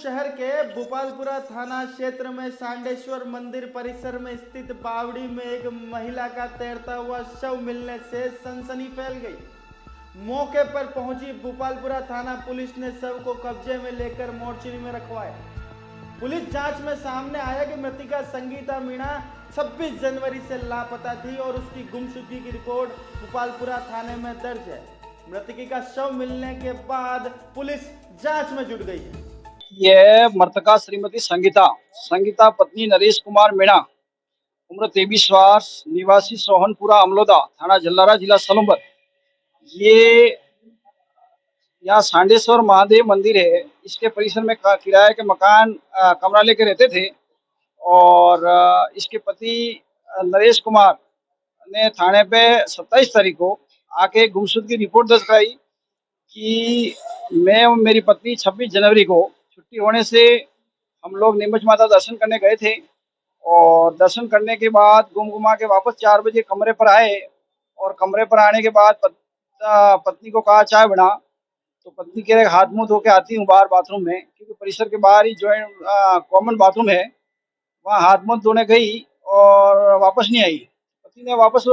शहर के भोपालपुरा थाना क्षेत्र में सांडेश्वर मंदिर परिसर में स्थित बावड़ी में एक महिला का तैरता हुआ शव मिलने से सनसनी फैल गई। मौके पर पहुंची भोपालपुरा थाना पुलिस ने शव को कब्जे में लेकर मोर्चरी में रखवाया। पुलिस जांच में सामने आया कि मृतका संगीता मीणा 26 जनवरी से लापता थी और उसकी गुमशुदगी की रिपोर्ट भोपालपुरा थाने में दर्ज है। मृतकी का शव मिलने के बाद पुलिस जांच में जुट गई है। यह मृतका श्रीमती संगीता पत्नी नरेश कुमार मीणा, उम्र 23 वर्ष, निवासी सोहनपुरा अमलोदा, थाना जल्लारा, जिला सलूम्बर। ये यहाँ सांडेश्वर महादेव मंदिर है, इसके परिसर में किराए के मकान कमरा लेके रहते थे और इसके पति नरेश कुमार ने थाने पे 27 तारीख को आके गुमशुदगी की रिपोर्ट दर्ज कराई कि मैं और मेरी पत्नी 26 जनवरी को छुट्टी होने से हम लोग नीमच माता दर्शन करने गए थे और दर्शन करने के बाद गुमगुमा के वापस 4 बजे कमरे पर आए और कमरे पर आने के बाद पत्नी को कहा चाय बना, तो पत्नी कह रहे हाथ मुंह धो के आती हूँ बाहर बाथरूम में, क्योंकि परिसर के बाहर ही जॉइंट कॉमन बाथरूम है, वहाँ हाथ मुंह धोने गई और वापस नहीं आई। पत्नी ने वापस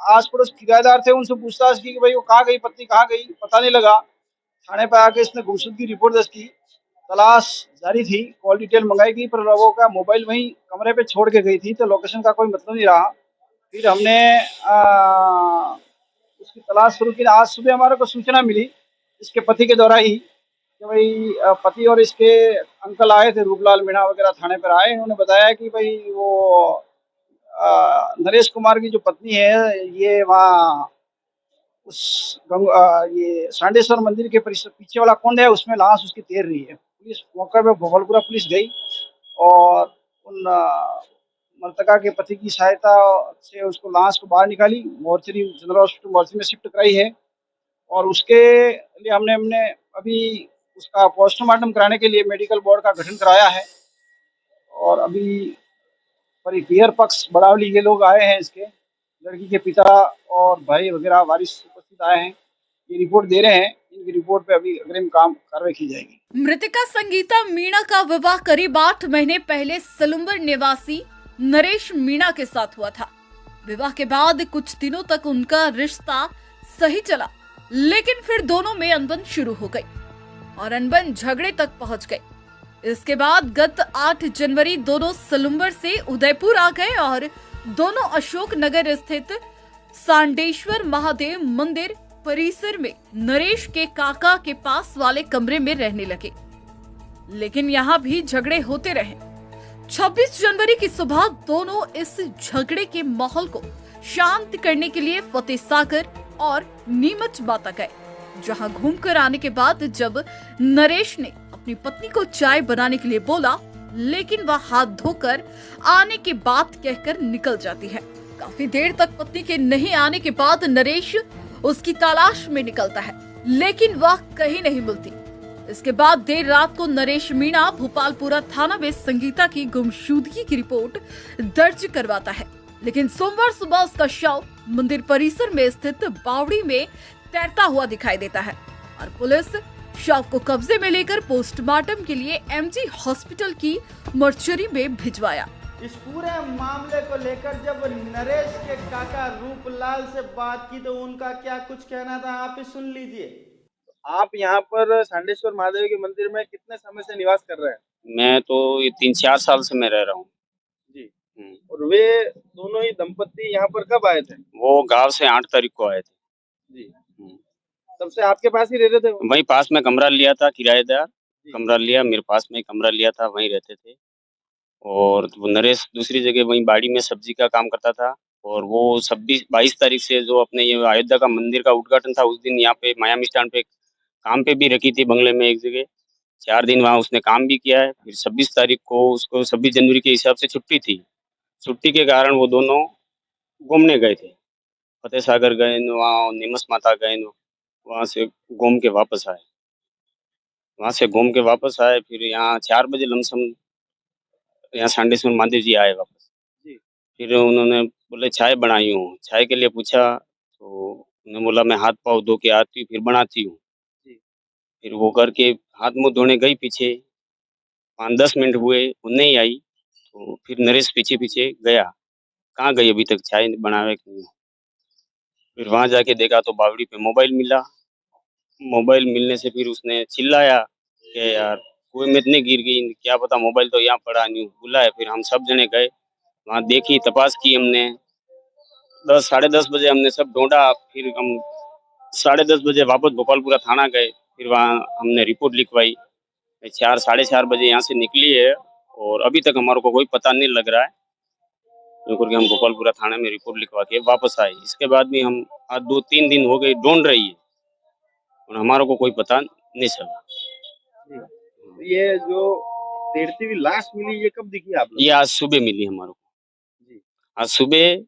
आस पड़ोस किराएदार थे उनसे पूछताछ की कि भाई वो कहाँ गई, पत्नी कहाँ गई, पता नहीं लगा। थाने पर आके इसने गुमशुदगी की रिपोर्ट दर्ज की, तलाश जारी थी, कॉल डिटेल मंगाई गई, पर लोगों का मोबाइल वहीं कमरे पे छोड़ के गई थी, तो लोकेशन का कोई मतलब नहीं रहा। फिर हमने उसकी तलाश शुरू की। आज सुबह हमारे को सूचना मिली इसके पति के द्वारा ही कि भाई पति और इसके अंकल आए थे, रूपलाल मीणा वगैरह थाने पर आए। उन्होंने बताया कि भाई वो नरेश कुमार की जो पत्नी है ये वहाँ उस ये सांडेश्वर मंदिर के परिसर पीछे वाला कुंड है, उसमें लाश उसकी तैर रही है। पुलिस मौके पे भोपालपुरा पुलिस गई और उन मृतका के पति की सहायता से उसको लाश को बाहर निकाली, मोर्चरी जनरल हॉस्पिटल मोर्चरी में शिफ्ट कराई है और उसके लिए हमने अभी उसका पोस्टमार्टम कराने के लिए मेडिकल बोर्ड का गठन कराया है और अभी परिकेयर पक्ष बड़ावली ये लोग आए हैं, इसके लड़की के पिता और भाई वगैरह वारिस उपस्थित आए हैं, ये रिपोर्ट दे रहे हैं। इनकी रिपोर्ट पे अभी अग्रिम कार्रवाई की जाएगी। मृतका संगीता मीणा का विवाह करीब 8 महीने पहले सलूम्बर निवासी नरेश मीणा के साथ हुआ था। विवाह के बाद कुछ दिनों तक उनका रिश्ता सही चला, लेकिन फिर दोनों में अनबन शुरू हो गई और अनबन झगड़े तक पहुंच गई। इसके बाद गत 8 जनवरी दोनों सलूम्बर से उदयपुर आ गए और दोनों अशोक नगर स्थित सांडेश्वर महादेव मंदिर परिसर में नरेश के काका के पास वाले कमरे में रहने लगे, लेकिन यहाँ भी झगड़े होते रहे। 26 जनवरी की सुबह दोनों इस झगड़े के माहौल को शांत करने के लिए फतेह सागर और नीमच माता गए, जहां घूमकर आने के बाद जब नरेश ने अपनी पत्नी को चाय बनाने के लिए बोला, लेकिन वह हाथ धोकर आने की बात कहकर निकल जाती है। काफी देर तक पत्नी के नहीं आने के बाद नरेश उसकी तलाश में निकलता है, लेकिन वह कहीं नहीं मिलती। इसके बाद देर रात को नरेश मीणा भोपालपुरा थाना में संगीता की गुमशुदगी की रिपोर्ट दर्ज करवाता है, लेकिन सोमवार सुबह उसका शव मंदिर परिसर में स्थित बावड़ी में तैरता हुआ दिखाई देता है और पुलिस शव को कब्जे में लेकर पोस्टमार्टम के लिए एमजी हॉस्पिटल की मोर्चरी में भिजवाया। इस पूरे मामले को लेकर जब नरेश के काका रूपलाल से बात की तो उनका क्या कुछ कहना था, आप ही सुन लीजिए। आप यहाँ पर सांडेश्वर महादेव के मंदिर में कितने समय से निवास कर रहे हैं? मैं तो ये 3-4 साल से मैं रह रहा हूँ जी। और वे दोनों ही दंपत्ति यहाँ पर कब आए थे? वो गांव से 8 तारीख को आए थे जी। तब से आपके पास ही रहते थे? वहीं पास में कमरा लिया था, किराएदार कमरा लिया, मेरे पास में कमरा लिया था, वहीं रहते थे। और वो नरेश दूसरी जगह वहीं बाड़ी में सब्जी का काम करता था और वो 22 तारीख से जो अपने ये अयोध्या का मंदिर का उद्घाटन था उस दिन यहाँ पे माया मिष्ठान पे काम पे भी रखी थी बंगले में एक जगह। 4 दिन वहाँ उसने काम भी किया है। फिर 26 तारीख को उसको 26 जनवरी के हिसाब से छुट्टी थी। छुट्टी के कारण वो दोनों घूमने गए थे, फतेह सागर गए, वहाँ नीमच माता गए, वहाँ से घूम के वापस आए। फिर यहाँ 4 बजे लमसम यहाँ सांडेश्वर महादेव जी आए वापस। फिर उन्होंने बोले चाय बनाई हूँ, चाय के लिए पूछा तो उन्होंने बोला मैं हाथ पाँव धो के आती हूँ फिर बनाती हूँ। फिर वो करके हाथ मुंह धोने गई पीछे, 5-10 मिनट हुए, वो नहीं आई। तो फिर नरेश पीछे पीछे गया, कहाँ गई अभी तक, चाय बनावे कि नहीं। फिर वहां जाके देखा तो बावड़ी पे मोबाइल मिला। मोबाइल मिलने से फिर उसने चिल्लाया कि यार कुएं में इतने गिर गई, क्या पता, मोबाइल तो यहाँ पड़ा नहीं। बुलाया, फिर हम सब जने गए वहां, देखी, तपास की हमने। 10 साढ़े 10 बजे हमने सब ढूंढा। फिर हम 10:30 बजे वापस गोपालपुरा थाना गए। फिर वहाँ हमने रिपोर्ट लिखवाई। 4 साढ़े 4 बजे यहाँ से निकली है और अभी तक हमारे को कोई पता नहीं लग रहा है। जो करके हम गोपालपुरा थाने में रिपोर्ट लिखवा के वापस आए। इसके बाद भी हम आज 2-3 दिन हो गए ढूंढ रही है और हमारे को कोई पता नहीं चला। ये जो तैरती हुई लाश मिली, ये कब दिखी आप लोग? ये आज सुबह मिली हमारे को। जी। आज सुबह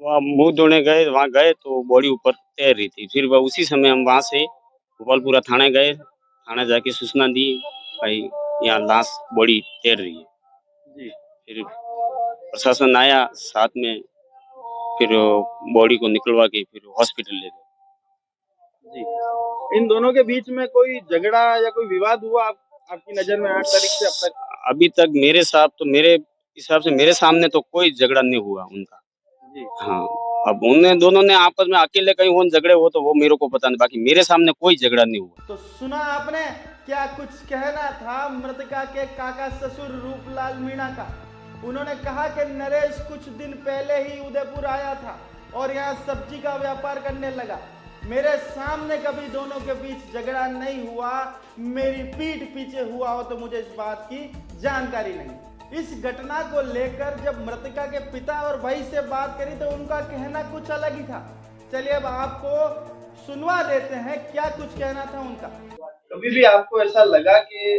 वहाँ मुंह धोने गए, वहाँ गए तो बॉडी ऊपर तैर रही थी। फिर वह उसी समय हम वहाँ से गोपालपुरा थाने गए। थाने जाके सूचना दी, भाई यहाँ लाश बॉडी तैर रही है। जी। फिर प्रशासन आया साथ में, फिर बॉडी को निकलवा के फिर हॉस्पिटल ले गए। जी। इन दोनों के बीच में कोई झगड़ा या कोई विवाद हुआ आपकी नजर में 8 तारीख से अब तक? अभी तक मेरे हिसाब से मेरे सामने तो कोई झगड़ा नहीं हुआ उनका। जी। हाँ, अब उन्हें दोनों ने आपस में अकेले कहीं हो झगड़े हो तो वो मेरे को पता नहीं, बाकी मेरे सामने कोई झगड़ा नहीं हुआ। तो सुना आपने क्या कुछ कहना था मृतका के काका ससुर रूपलाल मीणा का। उन्होंने कहा कि नरेश कुछ दिन पहले ही उदयपुर आया था और यहाँ सब्जी का व्यापार करने लगा। मेरे सामने कभी दोनों के बीच झगड़ा नहीं हुआ, मेरी पीठ पीछे हुआ हो तो मुझे इस बात की जानकारी नहीं। इस घटना को लेकर जब मृतका के पिता और भाई से बात करी तो उनका कहना कुछ अलग ही था। चलिए अब आपको सुनवा देते हैं क्या कुछ कहना था उनका। कभी भी आपको ऐसा लगा कि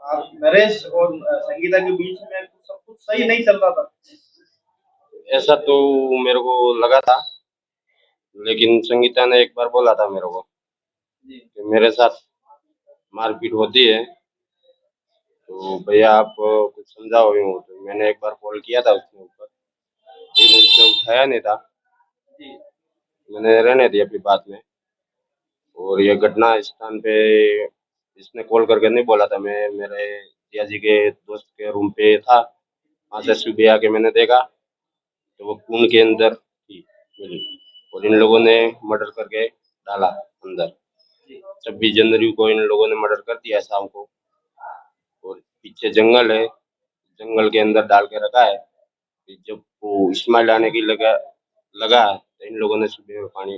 आप नरेश और संगीता के बीच में सब कुछ सही नहीं चल रहा था? ऐसा तो मेरे को लगा था, लेकिन संगीता ने एक बार बोला था मेरे को कि मेरे साथ मारपीट होती है तो भैया आप कुछ समझाओ यूं। तो मैंने एक बार कॉल किया था उसके ऊपर, लेकिन उसने उठाया नहीं था। मैंने रहने दिया फिर बाद में। और ये घटना स्थान पे इसने कॉल करके नहीं बोला था, मैं मेरे जिया जी के दोस्त के रूम पे था। वहाँ से सुबह आके मैंने देखा तो वो कुंड के अंदर थी मिली और इन लोगों ने मर्डर करके डाला अंदर। 26 जनवरी को इन लोगों ने मर्डर कर दिया शाम को। और पीछे जंगल है, जंगल के अंदर डाल के रखा है। जब वो स्मेल आने की लगा तो इन लोगों ने सुबह में पानी,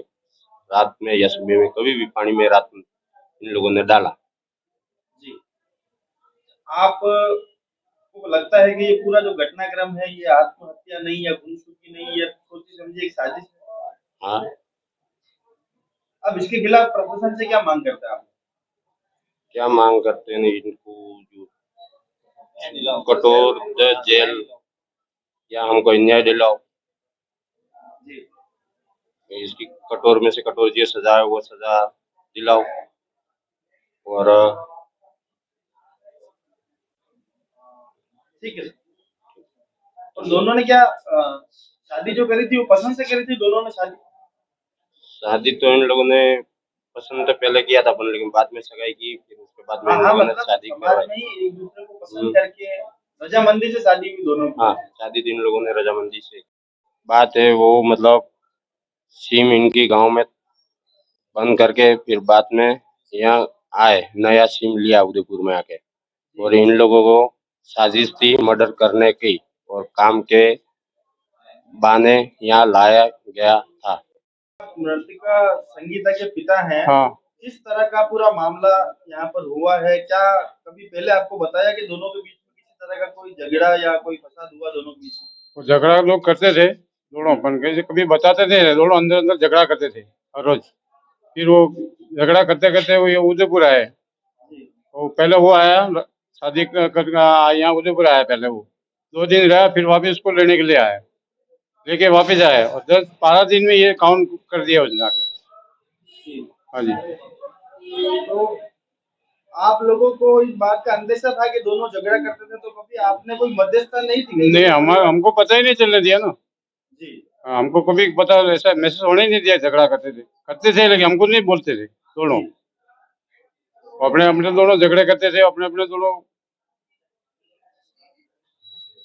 रात में या सुबह में कभी भी पानी में रात में इन लोगों ने डाला। जी। आप को लगता है कि ये पूरा जो घटनाक्रम है ये आत्महत्या नहीं या गुमशुदगी नहीं, ये सोची समझी एक साजिश है? हाँ, अब इसके खिलाफ प्रशासन से क्या मांग करते हैं आप? क्या मांग करते हैं इनको, जो कठोर जेल या हमको न्याय दिलाओ। इसकी कठोर में से कठोर जो सजा है वो सजा दिलाओ। और ठीक है। और दोनों ने क्या शादी जो करी थी वो पसंद से करी थी? दोनों ने शादी तो इन लोगों ने पसंद तो पहले किया था अपन, लेकिन बाद में सगाई की, फिर उसके बाद में इन हाँ, लोगों ने मतलब शादी समाज करवाई। में ही एक दूसरे को पसंद करके रजामंदी से शादी हुई दोनों की। हाँ, शादी तो इन लोगों ने रजामंदी से। बात है वो मतलब सिम इनकी गांव में बंद करके फिर बाद में यहाँ आए, नया सिम लिया उदयपुर में आके। और इन लोगों को साजिश थी मर्डर करने की और काम के बहाने यहाँ लाया गया था। मृतका संगीता के पिता हैं। हाँ, किस तरह का पूरा मामला यहाँ पर हुआ है? क्या कभी पहले आपको बताया कि दोनों के बीच में किसी तरह का कोई झगड़ा या कोई फसाद हुआ दोनों के बीच में? वो झगड़ा लोग करते थे दोनों, अपन कैसे कभी बताते थे, दोनों अंदर अंदर झगड़ा करते थे हर रोज। फिर वो झगड़ा करते करते वो ये उदयपुर आए। वो पहले वो आया शादी कर यहाँ उदयपुर आया, पहले वो 2 दिन रहा, फिर वापस उसको लेने के लिए आया, लेके वापस आए और 10-12 दिन में ये काउंट कर दिया उसने आके। हाँ जी। तो आप लोगों को इस बात का अंदेशा था कि दोनों झगड़ा करते थे, तो कभी आपने कोई मध्यस्थता नहीं थी? नहीं, हमको पता ही नहीं चलने दिया ना जी। हाँ, हमको कभी पता ऐसा मैसेज होने ही नहीं दिया। झगड़ा करते थे लेकिन हमको नहीं बोलते थे दोनों। अपने अपने दोनों झगड़े करते थे, अपने अपने दोनों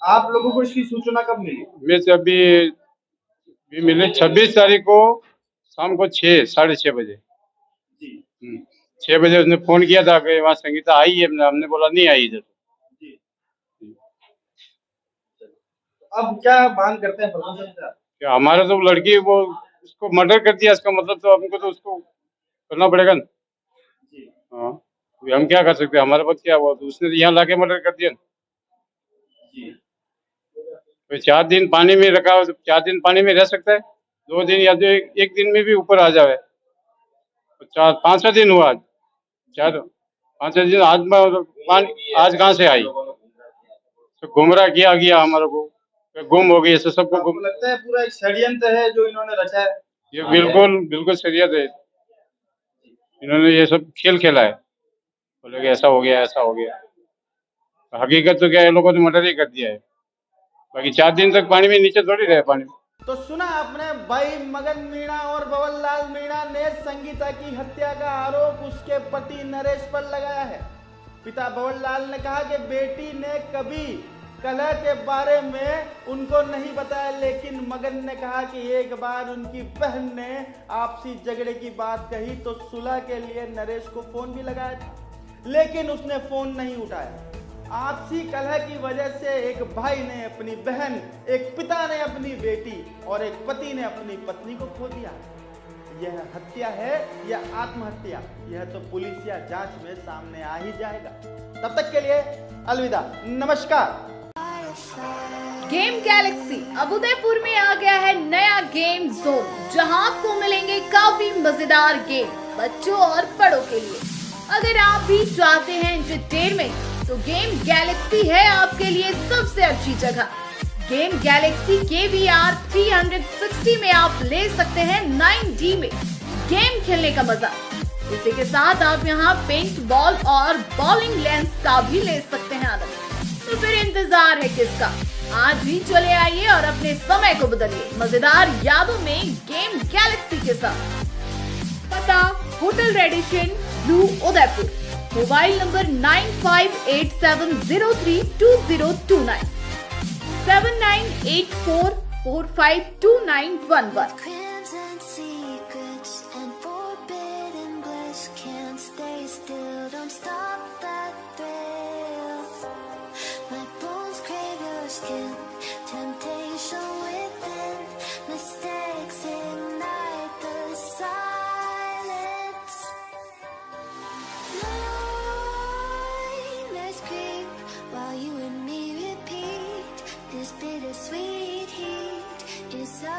आप लोगों को इसकी सूचना कब मिली? मैं से अभी मिले 26 तारीख को शाम को 6-6:30 बजे। जी 6 बजे उसने फोन किया था कि वहाँ संगीता आई है, हमने बोला नहीं आई इधर। जी। अब क्या मांग करते हैं प्रशासन से? क्या हमारा तो लड़की वो उसको मर्डर कर दिया, इसका मतलब तो हमको तो उसको करना पड़ेगा ना। जी हाँ, अभी हम क्या कर सकते हैं, हमारे पास क्या हुआ, तो उसने यहाँ लाके मर्डर कर दिया। जी तो 4 दिन पानी में रखा हो तो 4 दिन पानी में रह सकता है, 2 दिन या एक दिन में भी ऊपर आ जाए। तो 4-5वां दिन हुआ आज, 4-5वां दिन आज पानी आज कहाँ से आई, तो गुमराह किया गया हमारे को, गुम हो गई, ऐसे सबको आपको गुम। लगता है पूरा एक षड्यंत्र है जो इन्होंने रचा है? ये बिल्कुल बिल्कुल शरीयत है, इन्होंने ये सब खेल खेला है, बोले कि ऐसा हो गया ऐसा हो गया। हकीकत तो क्या है, लोगों ने मर्डर ही कर दिया है, बाकी 4 दिन तक पानी में नीचे थोड़ी रहे पानी में। तो सुना आपने, भाई मगन मीणा और बबन लाल मीणा ने संगीता की हत्या का आरोप उसके पति नरेश पर लगाया है। पिता बबन लाल ने कहा कि बेटी ने कभी कलह के बारे में उनको नहीं बताया, लेकिन मगन ने कहा कि एक बार उनकी बहन ने आपसी झगड़े की बात कही तो सुलह के लिए नरेश को फोन भी लगाया था, लेकिन उसने फोन नहीं उठाया। आपसी कलह की वजह से एक भाई ने अपनी बहन, एक पिता ने अपनी बेटी और एक पति ने अपनी पत्नी को खो दिया। यह हत्या है या आत्महत्या, यह तो पुलिस या जांच में सामने आ ही जाएगा। तब तक के लिए अलविदा, नमस्कार। गेम गैलेक्सी अब उदयपुर में आ गया है नया गेम जोन, जहां आपको मिलेंगे काफी मजेदार गेम बच्चों और बड़ों के लिए। अगर आप भी चाहते हैं एंटरटेनमेंट तो गेम गैलेक्सी है आपके लिए सबसे अच्छी जगह। गेम गैलेक्सी KVR 360 में आप ले सकते हैं 9D में गेम खेलने का मजा। इसी के साथ आप यहाँ पेंट बॉल और बॉलिंग लेंस का भी ले सकते हैं आनंद। तो फिर इंतजार है किसका, आज ही चले आइए और अपने समय को बदलिए मजेदार यादों में गेम गैलेक्सी के साथ। पता hotel Radisson blue Udaipur, mobile number 9587032029 7984452911। Crimson secrets and forbidden bliss can't stay still. Don't stop that thrill. My bones crave your skin. Temptation within. Mistakes ignite the silence. Nightmares creep while you and me repeat. This bittersweet heat is up.